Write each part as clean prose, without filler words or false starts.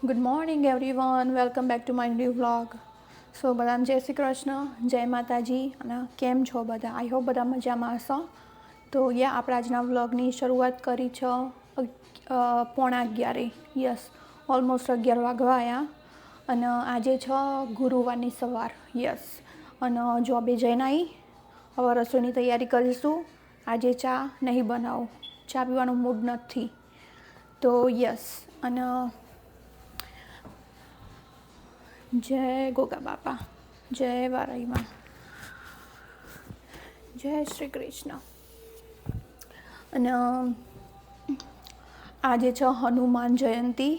Good morning everyone, welcome back to my new vlog. So બધાને જય શ્રી કૃષ્ણ, જય માતાજી. અને કેમ છો બધા? આઈ હોપ બધા મજામાં હશો. તો આપણે આજના વ્લોગની શરૂઆત કરી છે 11:15. યસ, ઓલમોસ્ટ 11 વાગવા આવ્યા. અને આજે છે ગુરુવારની સવાર. યસ, અને જોબે જઈને આવી. હવે રસોઈની તૈયારી કરીશું. આજે ચા નહીં બનાવું, ચા પીવાનો મૂડ નથી. તો યસ, અને જય ગોગા બાપા, જય વારાઈમાં, જય શ્રી કૃષ્ણ. અને આજે છે હનુમાન જયંતિ.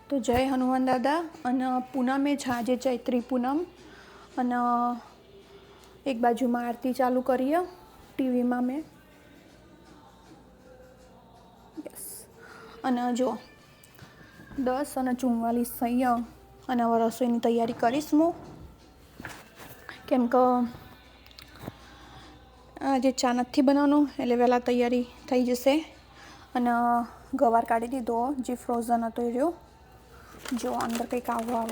તો જય હનુમાન દાદા. અને પૂનમે છે આજે, ચૈત્રી પૂનમ. અને એક બાજુમાં આરતી ચાલુ કરીએ ટીવીમાં મેં. યસ, અને જો 10:44 થઈ. અને હવે રસોઈની તૈયારી કરીશ હું, કેમ કે આજે ચા નથી બનાવવાનું, એટલે વહેલા તૈયારી થઈ જશે. અને ગવાર કાઢી દીધો, જે ફ્રોઝન હતો એ રહ્યો. જો અંદર કંઈક આવો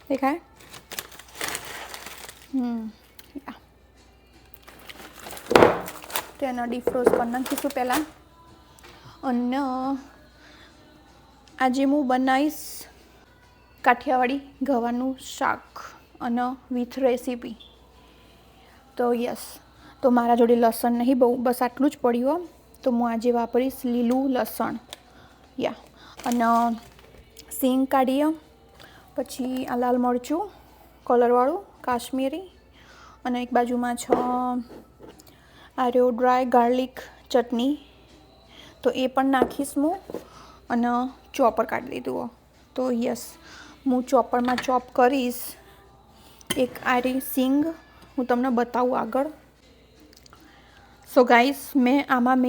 દેખાય. તો એને ડીફ્રોઝ કરી નાખીશું પહેલાં. અને આજે હું બનાવીશ કાઠિયાવાડી ગવાનું શાક અને વિથ રેસીપી. તો યસ, તો મારા જોડે લસણ નહીં બહુ, બસ આટલું જ પડ્યું. તો હું આજે વાપરીશ લીલું લસણ. અને સિંગ કાઢીએ, પછી આ લાલ મરચું કલરવાળું કાશ્મીરી. અને એક બાજુમાં છે આ રહ્યો ડ્રાય ગાર્લિક ચટણી, તો એ પણ નાખીશ હું. અને ચોપર કાઢી દીધું. તો યસ, હું ચોપરમાં ચોપ કરીશ. એક આ રહી સિંગ, હું તમને બતાવું આગળ. સો ગાઈસ, મેં આમાં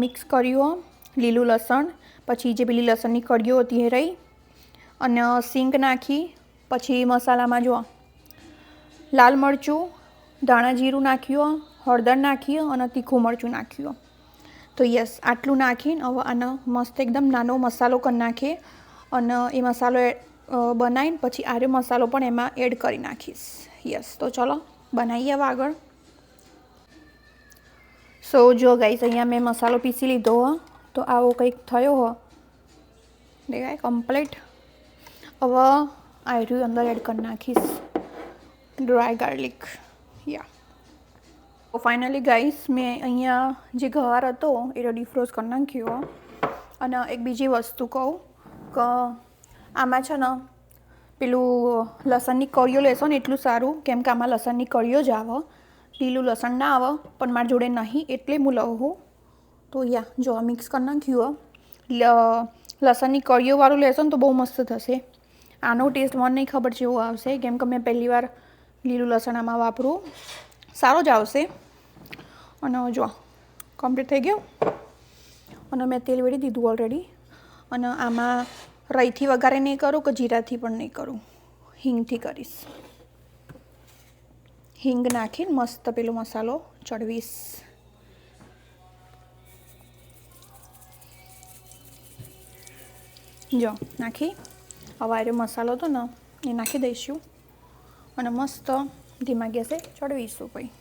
મિક્સ કર્યું લીલું લસણ, પછી જે પેલી લસણની કળીઓ હતી એ રહી, અને સિંગ નાખી. પછી મસાલામાં જો લાલ મરચું, ધાણા જીરું નાખ્યું, હળદર નાખ્યું અને તીખું મરચું નાખ્યું. તો યસ, આટલું નાખીને હવે આનો મસ્ત એકદમ નાનો મસાલો કરી નાખીએ. અને એ મસાલો બનાવીને પછી આરે મસાલો પણ એમાં એડ કરી નાખીશ. યસ, તો ચલો બનાવીએ હવે આગળ. સો જો ગાઈસ, અહીંયા મેં મસાલો પીસી લીધો હો. તો આવો કંઈક થયો હો, દેખાય કમ્પ્લીટ. હવે આયરું અંદર એડ કરી નાખીશ ડ્રાય ગાર્લિક. ફાઇનલી ગાઈસ, મેં અહીંયા જે ગવાર હતો એ ડીફ્રોઝ કરી નાખ્યો. અને એક બીજી વસ્તુ કહું કે આમાં છે ને પેલું લસણની કળીઓ લેશો ને એટલું સારું, કેમ કે આમાં લસણની કળીઓ જ આવે, લીલું લસણ ના આવે. પણ મારા જોડે નહીં એટલે હું લઉં. તો જો મિક્સ કરી નાખ્યું. લસણની કળીઓવાળું લેશો ને તો બહુ મસ્ત થશે. આનો ટેસ્ટ મને નહીં ખબર જેવો આવશે, કેમ કે મેં પહેલી વાર લીલું લસણ આમાં વાપરું. સારો જ આવશે. અને જો કમ્પ્લીટ થઈ ગયું. અને મેં તેલ વેડી દીધું ઓલરેડી. અને આમાં રાઈથી વઘારે નહીં કરું કે જીરાથી પણ નહીં કરું, હિંગથી કરીશ. હિંગ નાખીને મસ્ત પેલો મસાલો ચડવીશ. જો નાખી. હવે આ મસાલો હતો ને એ નાખી દઈશું. અને મસ્ત ધીમા ગેસે ચડવીશું. પછી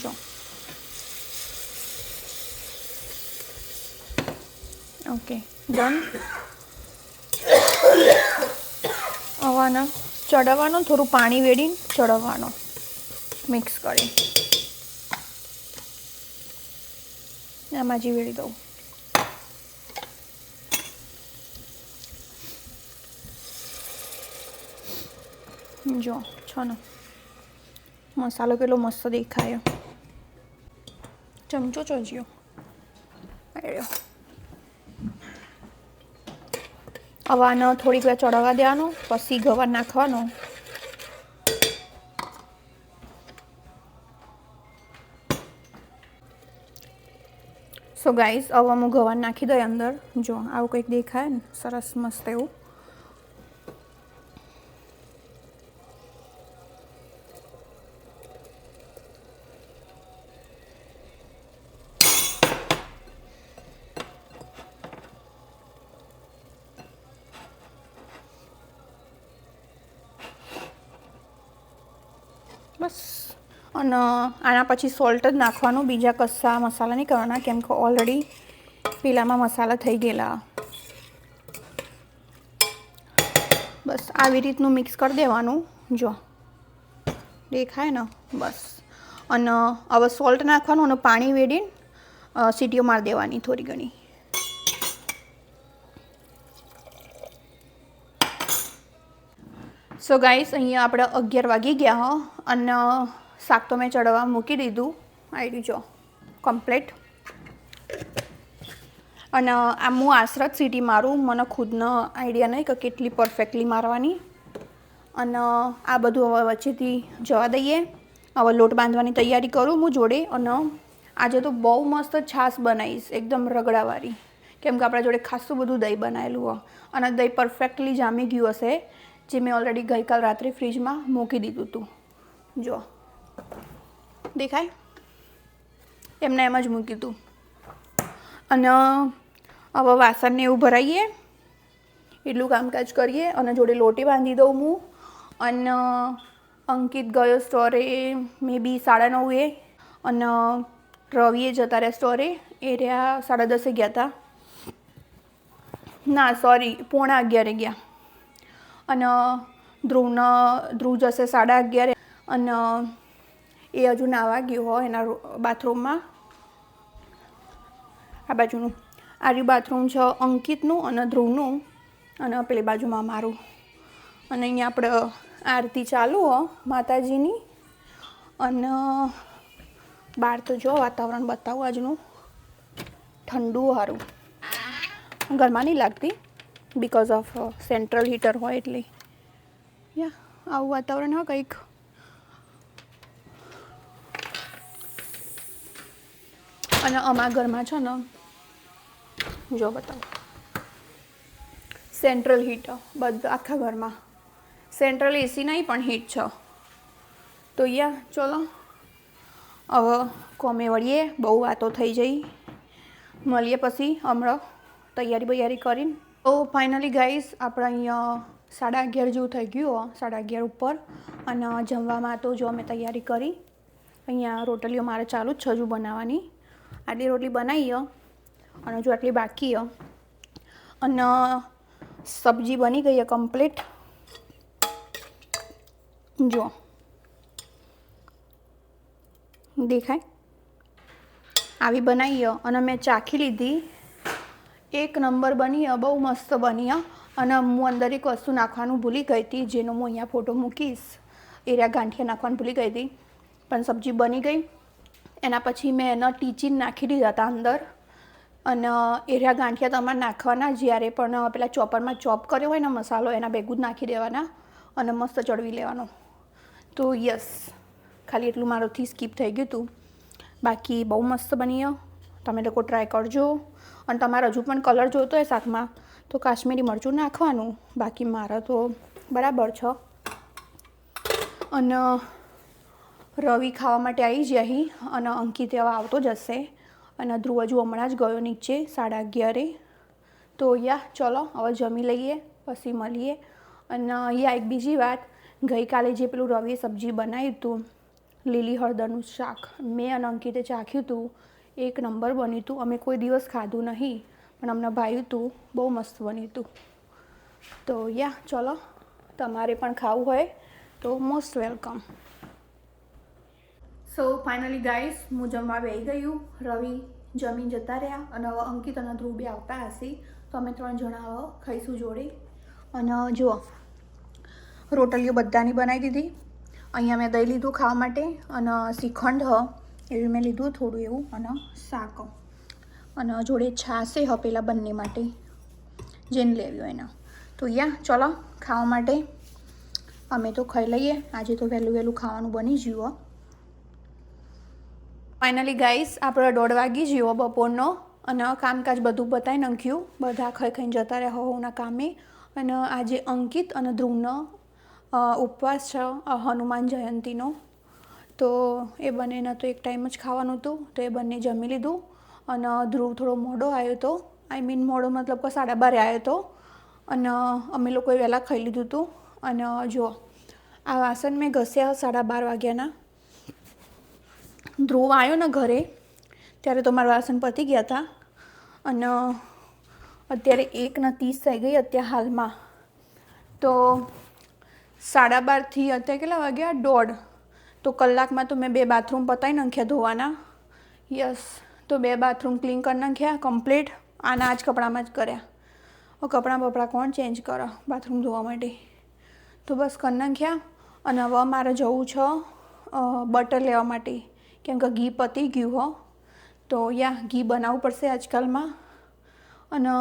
જો ઓકે, ડન. હવાના ચડાવવાનો, થોડું પાણી વેડીને ચડાવવાનો, મિક્સ કરી આમાં જ વેડી દઉં. જો છો ને મસાલો કેટલો મસ્ત દેખાય. ચમચો ચોજ્યો. હવે આને થોડીક વાર ચડાવવા દેવાનો, પછી ગવાર નાખવાનો. સો ગાઈસ, હવે હું ગવાર નાખી દઉં અંદર. જો આવું કંઈક દેખાય ને, સરસ મસ્ત એવું. બસ. અને આના પછી સોલ્ટ જ નાખવાનું, બીજા કશા મસાલા નહીં કરવાના, કેમ કે ઓલરેડી પેલામાં મસાલા થઈ ગયેલા. બસ આવી રીતનું મિક્સ કરી દેવાનું. જો દેખાય ને? બસ. અને હવે સોલ્ટ નાખવાનું અને પાણી વેડીને સીટીઓ મારી દેવાની થોડી ઘણી. સો ગાઈસ, અહીંયા આપણે 11 વાગી ગયા અને શાક તો મેં ચડવા મૂકી દીધું. આવી જો કમ્પ્લીટ. અને આમ હું આશરે જ સીટી મારું, મને ખુદનો આઈડિયા નહીં કે કેટલી પરફેક્ટલી મારવાની. અને આ બધું હવે વચ્ચેથી જવા દઈએ. હવે લોટ બાંધવાની તૈયારી કરું હું જોડે. અને આજે તો બહુ મસ્ત છાશ બનાવીશ, એકદમ રગડાવાળી, કેમ કે આપણા જોડે ખાસું બધું દહીં બનાવેલું હોય અને દહીં પરફેક્ટલી જામી ગયું હશે, જે મેં ઓલરેડી ગઈકાલ રાત્રે ફ્રીજમાં મૂકી દીધું હતું. જો દેખાય? એમને એમ જ મૂક્યું હતું. અને હવે વાસણને એવું ભરાઈએ, એટલું કામકાજ કરીએ. અને જોડે લોટી બાંધી દઉં હું. અને અંકિત ગયો સ્ટોરે મે બી 9:30 અને રવિએ જતા રહ્યા સ્ટોરે. એ રહ્યા 10:30 ગયા હતા. ના સોરી, 11:15 ગયા. અને ધ્રુવ જશે 11:30. અને એ હજુ નાવા ગયો હોય એના બાથરૂમમાં. આ બાજુનું આર્યું બાથરૂમ છે અંકિતનું અને ધ્રુવનું, અને પેલી બાજુમાં મારું. અને અહીંયા આપણે આરતી ચાલુ હો માતાજીની. અને બહાર તો જો વાતાવરણ બતાવું આજનું, ઠંડુ સારું, ઘરમાં નહીં લાગતી બિકોઝ ઓફ સેન્ટ્રલ હીટર હોય એટલે. યા આવું વાતાવરણ હોય કંઈક. અને અમારા ઘરમાં છે ને, જો બતાવો, સેન્ટ્રલ હીટર બધા આખા ઘરમાં. સેન્ટ્રલ એસી નહીં પણ હીટ છે. તો યા ચલો હવે કોમે વળીએ, બહુ વાતો થઈ જઈ. મળીએ પછી હમણાં તૈયારી કરીને. તો ફાઇનલી ગાઈસ, આપણે અહીંયા 11:30 જેવું થઈ ગયું, 11:30 ઉપર. અને જમવામાં તો જો અમે તૈયારી કરી. અહીંયા રોટલીઓ મારે ચાલુ જ છે હજુ બનાવવાની. આટલી રોટલી બનાવી અને જો આટલી બાકી. અને સબ્જી બની ગઈ કમ્પ્લીટ. જો દેખાય? આવી બનાવી અને મેં ચાખી લીધી. 1 નંબર બની, બહુ મસ્ત બની. અને હું અંદર એક વસ્તુ નાખવાનું ભૂલી ગઈ હતી, જેનો હું અહીંયા ફોટો મૂકીશ. એરિયા ગાંઠિયા નાખવાનું ભૂલી ગઈ હતી, પણ સબ્જી બની ગઈ. એના પછી મેં એના ટીચીન નાખી દીધા હતા અંદર. અને એરિયા ગાંઠિયા તમારે નાખવાના જ્યારે પણ પેલા ચોપરમાં ચોપ કર્યો હોય ને મસાલો, એના ભેગું જ નાખી દેવાના અને મસ્ત ચડવી લેવાનો. તો યસ, ખાલી એટલું મારાથી સ્કીપ થઈ ગયું હતું. બાકી બહુ મસ્ત બની. તમે લોકો ટ્રાય કરજો. અને તમારે હજુ પણ કલર જોઈતો હોય શાકમાં તો કાશ્મીરી મરચું નાખવાનું. બાકી મારા તો બરાબર છે. અને રવિ ખાવા માટે આવી જાય અને અંકિત હવે આવતો જ હશે. અને ધ્રુવ હજુ હમણાં જ ગયો નીચે 11:30. તો યા ચલો હવે જમી લઈએ પછી મળીએ. અને યા એક બીજી વાત, ગઈકાલે જે પેલું રવિએ સબ્જી બનાવ્યું હતું લીલી હળદરનું શાક, મેં અને અંકિતે ચાખ્યું હતું. 1 નંબર બન્યું હતું. અમે કોઈ દિવસ ખાધું નહીં પણ અમને ભાવ્યું હતું, બહુ મસ્ત બન્યું હતું. તો યા ચલો, તમારે પણ ખાવું હોય તો મોસ્ટ વેલકમ. સો ફાઇનલી ગાઈસ, હું જમવા બેસી ગયું. રવિ જમીન જતા રહ્યા અને હવે અંકિત અને ધ્રુવ બી આવતા હશે. તો અમે 3 જણા હવે ખાઈશું જોડે. અને જુઓ, રોટલીઓ બધાની બનાવી દીધી. અહીંયા મેં દહીં લીધું ખાવા માટે અને શ્રીખંડ એવી મેં લીધું થોડું એવું. અને શાક અને જોડે છાશે પેલા બંને માટે જેને લેવી હોય એના. તો યા ચલો ખાવા માટે અમે તો ખાઈ લઈએ. આજે તો વહેલું ખાવાનું બની ગયું. ફાઇનલી ગાઈસ, આપણે 1:30 વાગી ગયો બપોરનો. અને કામકાજ બધું બતાવી નાખ્યું. બધા ખાઈને જતા રહ્યા હોના કામે. અને આજે અંકિત અને ધ્રુવનો ઉપવાસ છે હનુમાન જયંતીનો. તો એ બંનેને તો એક ટાઈમ જ ખાવાનું હતું. તો એ બંને જમી લીધું. અને ધ્રુવ થોડો મોડો આવ્યો હતો. આઈ મીન મોડો મતલબ કે 12:30 આવ્યો હતો. અને અમે લોકોએ વહેલા ખાઈ લીધું હતું. અને જો આ વાસણ મેં ઘસ્યા 12:30 વાગ્યાના. ધ્રુવ આવ્યો ને ઘરે ત્યારે તો મારા વાસણ પતી ગયા હતા અને અત્યારે 1:30 થઈ ગઈ અત્યારે હાલમાં. તો 12:30 થી અત્યારે કેટલા વાગ્યા 1:30. તો કલાકમાં તો મેં 2 બાથરૂમ પતાવી નાખ્યા ધોવાના. યસ, તો 2 બાથરૂમ ક્લીન કરી નાખ્યા કમ્પ્લીટ. આના જ કપડામાં જ કર્યા. કપડાં બપડા કોણ ચેન્જ કરે બાથરૂમ ધોવા માટે? તો બસ કરી નાખ્યા. અને હવે મારે જવું છે બટર લેવા માટે, કેમ કે ઘી પતી ગયું હો. તો ઘી બનાવવું પડશે આજકાલમાં. અને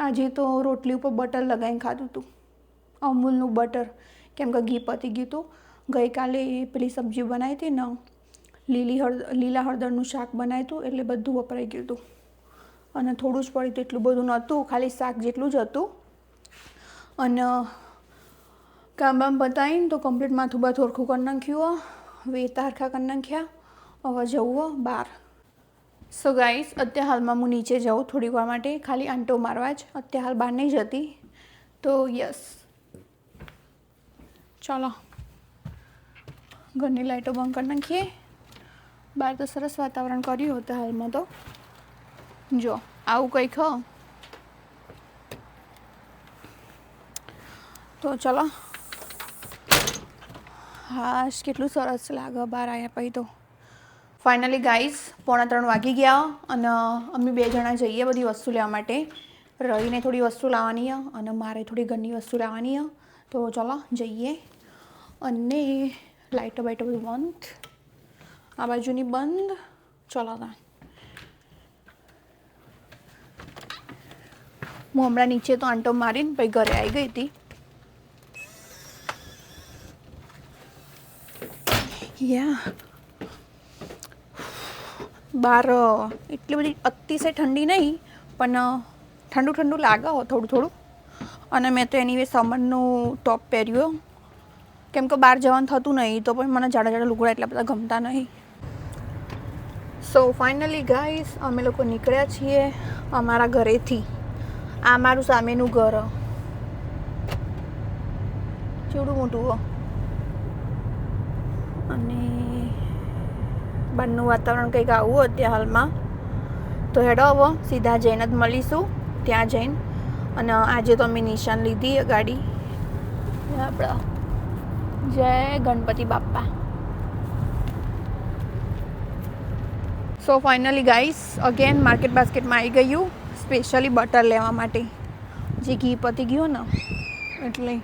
આજે તો રોટલી ઉપર બટર લગાવીને ખાધું હતું, અમૂલનું બટર, કેમ કે ઘી પતી ગયું હતું. ગઈકાલે પેલી સબ્જી બનાવી હતી ને, લીલા હળદરનું શાક બનાવ્યું હતું, એટલે બધું વપરાઈ ગયું હતું. અને થોડું જ પડ્યું હતું, એટલું બધું નહોતું, ખાલી શાક જેટલું જ હતું. અને કામ બામ પતાવીને તો કમ્પ્લીટ માથું બાથું હરખું કરી નાખ્યું, વેતા હરખા કરી નાખ્યા. હવે જવું બહાર. સો ગાઈસ, અત્યારે હાલમાં હું નીચે જાઉં થોડી વાર માટે, ખાલી આંટો મારવા જ. અત્યારે હાલ બહાર નહીં જતી. તો યસ, ચાલો ઘરની લાઈટો બંધ કરી નાખીએ. બહાર તો સરસ વાતાવરણ કર્યું હતું હાલમાં. તો જો આવું કંઈક તો ચલો. હા, કેટલું સરસ લાગે બહાર આવ્યા પછી તો. ફાઇનલી ગાઈસ 2:45 વાગી ગયા અને અમે 2 જણા જઈએ બધી વસ્તુ લેવા માટે. રહીને થોડી વસ્તુ લાવવાની અને મારે થોડી ઘરની વસ્તુ લાવવાની. તો ચલો જઈએ. અને લાઇટો બાઇટો બધું બંધ, આ બાજુની બંધ. ચલો તા હું હમણાં નીચે તો આંટો મારીને પછી ઘરે આવી ગઈ હતી. બહાર એટલી બધી અતિશય ઠંડી નહીં, પણ ઠંડુ ઠંડુ લાગે થોડું થોડું. અને મેં તો એની સમરનું ટોપ પહેર્યું, કેમ કે બહાર જવાનું થતું નહીં. તો પણ મને જાડા જાડા લુગડા એટલા બધા ગમતા નહીં. સો ફાઇનલી ગાઈસ, અમે લોકો નીકળ્યા છીએ અમારા ઘરેથી. આ મારું સામેનું ઘર, કેવડું મોટું. અને બહારનું વાતાવરણ કંઈક આવું અત્યારે હાલમાં. તો હેડો હવે સીધા જઈને જ મળીશું ત્યાં જઈને. અને આજે તો અમે નિશાન લીધી ગાડી. આપણા જય Ganpati Bappa. So finally guys, again market બાસ્કેટમાં આવી ગયું સ્પેશિયલી બટર લેવા માટે. જે ઘી પતી ગયું ને એટલે.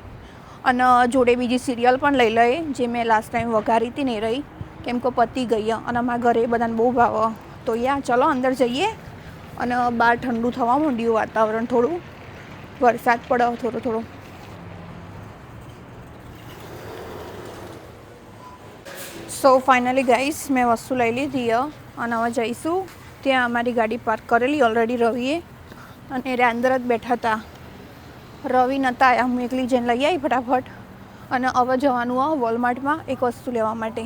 અને જોડે બીજી સિરિયલ પણ લઈ લઈએ, જે મેં લાસ્ટ ટાઈમ વઘારી હતી ને રહી, કેમ કે પતી ગઈ. અને અમારા ઘરે બધાને બહુ ભાવે. તો ચલો અંદર જઈએ. અને બહાર ઠંડુ થવા માંડ્યું વાતાવરણ, થોડું વરસાદ પડે થોડો થોડો. સો ફાઇનલી ગાઈસ, મેં વસ્તુ લઈ લીધી અને હવે જઈશું ત્યાં. અમારી ગાડી પાર્ક કરેલી ઓલરેડી રવિએ, અને એ અંદર જ બેઠા હતા. રવિ નહોતા આવ્યા, હું એકલી જઈને લઈ આવી ફટાફટ. અને હવે જવાનું વોલમાર્ટમાં એક વસ્તુ લેવા માટે.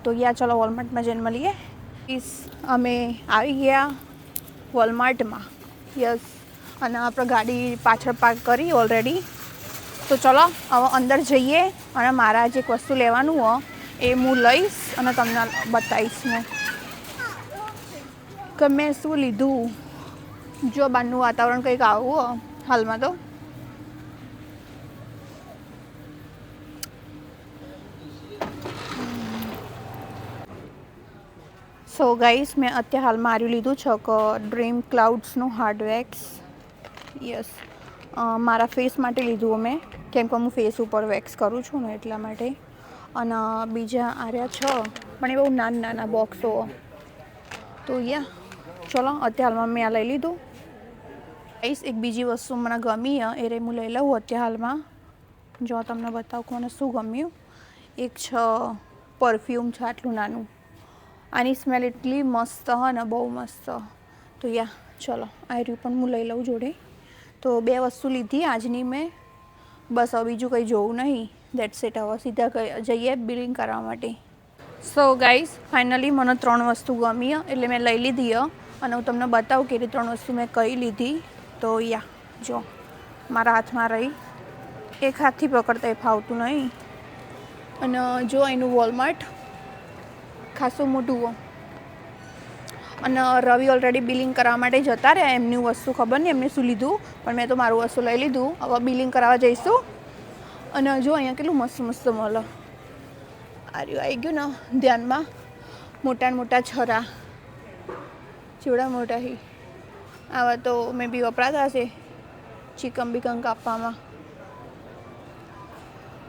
તો ચલો વોલમાર્ટમાં જઈને મળીએ. અમે આવી ગયા વોલમાર્ટમાં. યસ, અને આપણે ગાડી પાછળ પાર્ક કરી ઓલરેડી. તો ચલો હવે અંદર જઈએ. અને મારા જે એક વસ્તુ લેવાનું એ હું લઈશ અને તમને બતાવીશ હું કે મેં શું લીધું. જો બહારનું વાતાવરણ કંઈક આવું હાલમાં. તો સો ગાઈસ, મેં અત્યારે હાલમાં આર્યું લીધું છે કે ડ્રીમ ક્લાઉડ્સનું હાર્ડ વેક્સ. યસ, મારા ફેસ માટે લીધું અમે, કેમ કે હું ફેસ ઉપર વેક્સ કરું છું ને એટલા માટે. અને બીજા આર્યા છ, પણ એ બહુ નાના નાના બોક્સો. તો ચલો અત્યારે હાલમાં મેં આ લઈ લીધું. ગાઈસ, એક બીજી વસ્તુ મને ગમી એ રે હું લઈ લઉં અત્યારે હાલમાં. જો તમને બતાવું મને શું ગમ્યું. એક પરફ્યુમ છે આટલું નાનું. આની સ્મેલ એટલી મસ્ત ને, બહુ મસ્ત. તો ચલો આ રહ્યું પણ હું લઈ લઉં જોડે. તો 2 વસ્તુ લીધી આજની મેં. બસ હવે બીજું કંઈ જોવું નહીં. That's it. હવે સીધા જઈએ બિલિંગ કરવા માટે. સો ગાઈસ, ફાઇનલી મને 3 વસ્તુ ગમી એટલે મેં લઈ લીધી. અને હું તમને બતાવું કે 3 વસ્તુ મેં કઈ લીધી. તો જો મારા હાથમાં રહી. એક હાથથી પકડતા એ ફાવતું નહીં. અને જો એનું વોલમાર્ટ ખાસું મોટું હો. અને રવિ ઓલરેડી બિલિંગ કરવા માટે જતા રહ્યા. એમની વસ્તુ ખબર નહીં એમને શું લીધું, પણ મેં તો મારું વસ્તુ લઈ લીધું. હવે બિલિંગ કરાવવા જઈશું. અને જો અહીંયા કેટલું મસ્ત મસ્ત મળે. આર્યું આવી ગયું ને ધ્યાનમાં. મોટા મોટા છરા ચેવડા મોટા હી. આવા તો મેં બી વપરાતા હશે ચિકન બિકન કાપવામાં.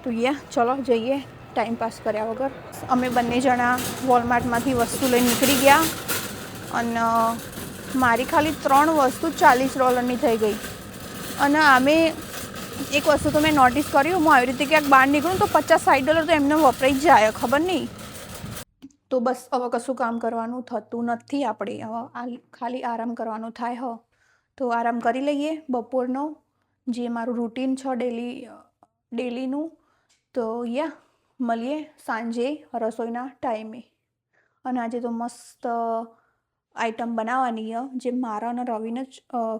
તો ચલો જઈએ ટાઈમ પાસ કર્યા વગર. અમે બંને જણા વોલમાર્ટમાંથી વસ્તુ લઈને નીકળી ગયા. અને મારી ખાલી 3 વસ્તુ $40ની થઈ ગઈ. અને આમે એક વસ્તુ તો મેં નોટિસ કર્યું, હું આવી રીતે ક્યાંક બહાર નીકળું તો $50-60 તો એમને વપરાઈ જ જાય, ખબર નહીં. તો બસ હવે કશું કામ કરવાનું થતું નથી. આપણે હવે ખાલી આરામ કરવાનું થાય. તો આરામ કરી લઈએ બપોરનો, જે મારું રૂટીન છે ડેલીનું. તો મળીએ સાંજે રસોઈના ટાઈમે. અને આજે તો મસ્ત આઈટમ બનાવવાની છે, જે મારા અને રવિને જ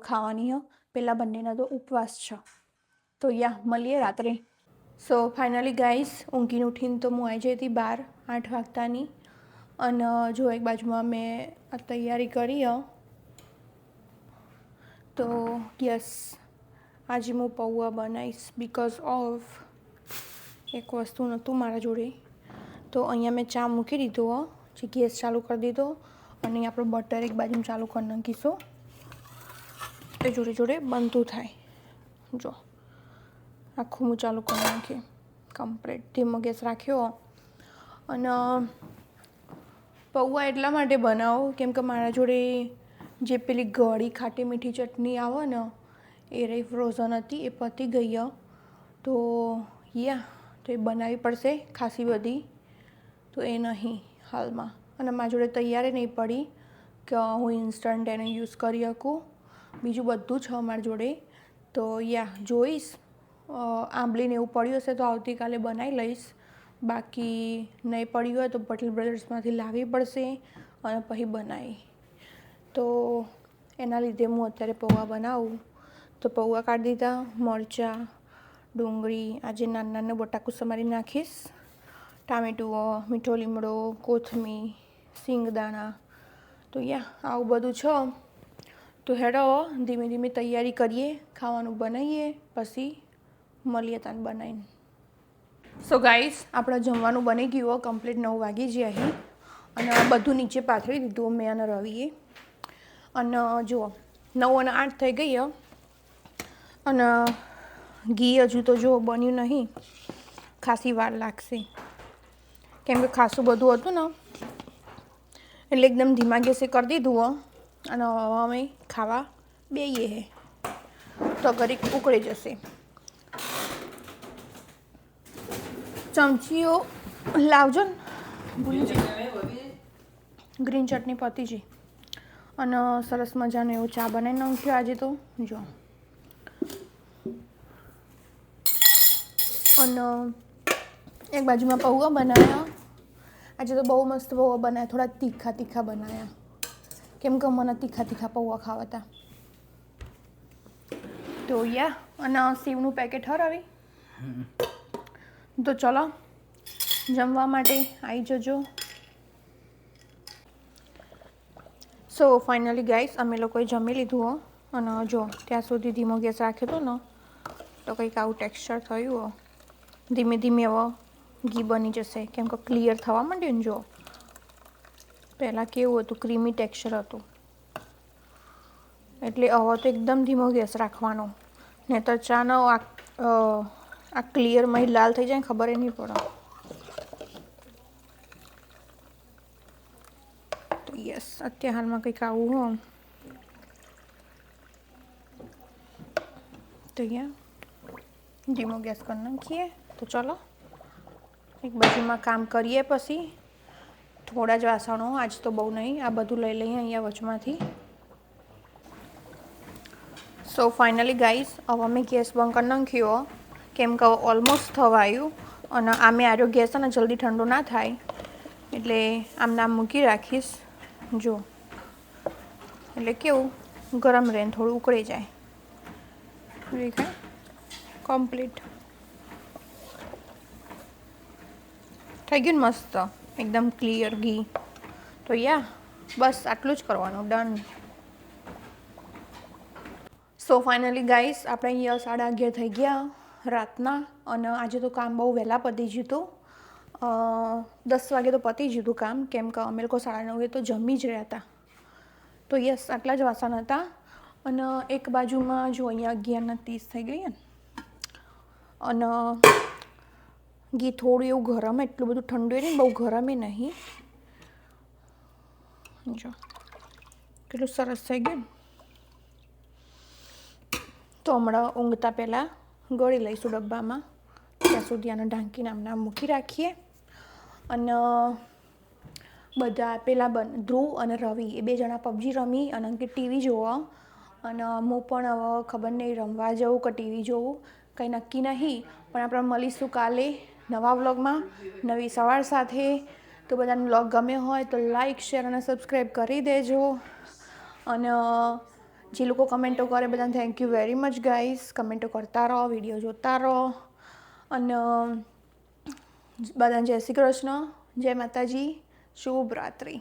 ખાવાની છે. પેલા બંનેના તો ઉપવાસ છે. તો મળીએ રાત્રે. સો ફાઇનલી ગાઈસ, ઊંઘીને ઉઠીને તો હું આવી જઈ હતી 8 વાગતાની. અને જો એક બાજુમાં મેં આ તૈયારી કરી. તો આજે હું પૌવા બનાવીશ બિકોઝ ઓફ એક વસ્તુ નહોતું મારા જોડે. તો અહીંયા મેં ચા મૂકી દીધો, જે ગેસ ચાલુ કરી દીધો. અને આપણું બટર એક બાજુ ચાલુ કરી નાખીશું, એ જોડે જોડે બનતું થાય. જો આખું હું ચાલુ કરી નાખીએ કમ્પ્લીટ. ધીમો ગેસ રાખ્યો. અને પૌવા એટલા માટે બનાવો કેમ કે મારા જોડે જે પેલી ગળી ખાટી મીઠી ચટણી આવે ને, એ રહી ફ્રોઝન હતી, એ પતી ગઈ. તો તો એ બનાવવી પડશે ખાસી બધી. તો એ નહીં હાલમાં. અને મારા જોડે તૈયાર નહીં પડી કે હું ઇન્સ્ટન્ટ એને યુઝ કરી શકું. બીજું બધું છે અમારી જોડે. તો જોઈશ. આંબલીને એવું પડ્યું હશે તો આવતીકાલે બનાવી લઈશ. બાકી નહીં પડ્યું હોય તો પટેલ બ્રધર્સમાંથી લાવવી પડશે અને પછી બનાવી. તો એના લીધે હું અત્યારે પૌવા બનાવું. તો પૌવા કાઢી દીધા. મરચાં, ડુંગળી, આજે નાના નાના બટાકું સમારી નાખીશ. ટામેટું, મીઠો લીમડો, કોથમીર, સિંગદાણા. તો આવું બધું છે. તો હેડો ધીમે ધીમે તૈયારી કરીએ, ખાવાનું બનાવીએ, પછી મળીએ તાન બનાવીને. સો ગાઈસ, આપણે જમવાનું બની ગયું કમ્પ્લીટ. 9 વાગી જ અહીં. અને બધું નીચે પાથરી દીધું મેં અને રવિએ. અને જુઓ 9 અને 8 થઈ ગઈ. અને ઘી હજુ તો જો બન્યું નહીં, ખાસી વાર લાગશે કેમ કે ખાસું બધું હતું ને, એટલે એકદમ ધીમા ગેસે કરી દીધું. અને હવે અમે ખાવા બેસીએ તો ઘડીક ઉકળી જશે. ચમચીઓ લાવજો ને, ગ્રીન ચટણી પતી છે. અને સરસ મજાનો એવો ચા બનાવી નાખ્યો આજે તો. જો અને એક બાજુમાં પૌવા બનાવ્યા. આજે તો બહુ મસ્ત પૌવા બનાવ્યા, થોડા તીખા તીખા બનાવ્યા કેમ કે મને તીખા પૌવા ખાવા હતા. તો અને સીવનું પેકેટ હરાવી. તો ચલો જમવા માટે આવી જજો. સો ફાઇનલી ગાઈસ, અમે લોકોએ જમી લીધું. અને જો ત્યાં સુધી ધીમો ગેસ રાખ્યો હતો ને, તો કંઈક આવું ટેક્સચર થયું. ધીમે ધીમે હવે ઘી બની જશે કેમ કે ક્લિયર થવા માંડ્યું ને. જો પહેલાં કેવું હતું, ક્રીમી ટેક્સચર હતું. એટલે હવે તો એકદમ ધીમો ગેસ રાખવાનો, નહીં તો ચાનો આ ક્લિયરમાં લાલ થઈ જાય, ખબર નહીં પડે. તો અત્યારે હાલમાં કંઈક આવું હોય તો ધીમો ગેસ કરી નાખીએ. તો ચલો એક બાજુમાં કામ કરીએ, પછી થોડા જ વાસણો, આજ તો બહુ નહીં, આ બધું લઈ લઈએ અહીંયા વચમાંથી. સો ફાઇનલી ગાઈસ, હવે મેં ગેસ બંધ કરી નાખ્યો કેમ કે ઓલમોસ્ટ થવા આવ્યું. અને આમે આર્યો ગેસ ને જલ્દી ઠંડો ના થાય એટલે આમ નામ મૂકી રાખીશ. જો એટલે કેવું ગરમ રહે, થોડું ઉકળી જાય. કમ્પ્લીટ. થઈ ગયું ને મસ્ત એકદમ ક્લિયર ઘી. તો યા બસ આટલું જ કરવાનું, ડન. સો ફાઇનલી ગાઈસ આપણે અહીંયા 11:30 થઈ ગયા રાતના અને આજે તો કામ બહુ વહેલા પતી ગયું હતું. 10 વાગે તો પતી ગયું હતું કામ, કેમ કે અમે લોકો 9:30 તો જમી જ રહ્યા હતા. તો યસ આટલા જ વાસણ હતા અને એક બાજુમાં જો અહીંયા 11:30 થઈ ગઈ ને અને ઘી થોડું એવું ગરમ, એટલું બધું ઠંડુ નહીં, બહુ ગરમે નહીં. જો કેટલું સરસ થઈ ગયું. તો હમણાં ઊંઘતા પહેલાં ગળી લઈશું ડબ્બામાં, ત્યાં સુધી આને ઢાંકીને આમને મૂકી રાખીએ. અને બધા પેલા ધ્રુવ અને રવિ એ 2 જણા પબજી રમી અને અંકિત ટીવી જોવા અને હું પણ હવે ખબર નહીં રમવા જવું કે ટીવી જોવું, કંઈ નક્કી નહીં. પણ આપણે મળીશું કાલે નવા વ્લોગમાં નવી સવાર સાથે. તો બધાને વ્લોગ ગમે હોય તો લાઈક, શેર અને સબસ્ક્રાઈબ કરી દેજો. અને જે લોકો કમેન્ટો કરે બધાને thank you very much guys. કમેન્ટો કરતા રહો, વિડીયો જોતા રહો અને બધાને જય શ્રી કૃષ્ણ, જય માતાજી, શુભ રાત્રિ.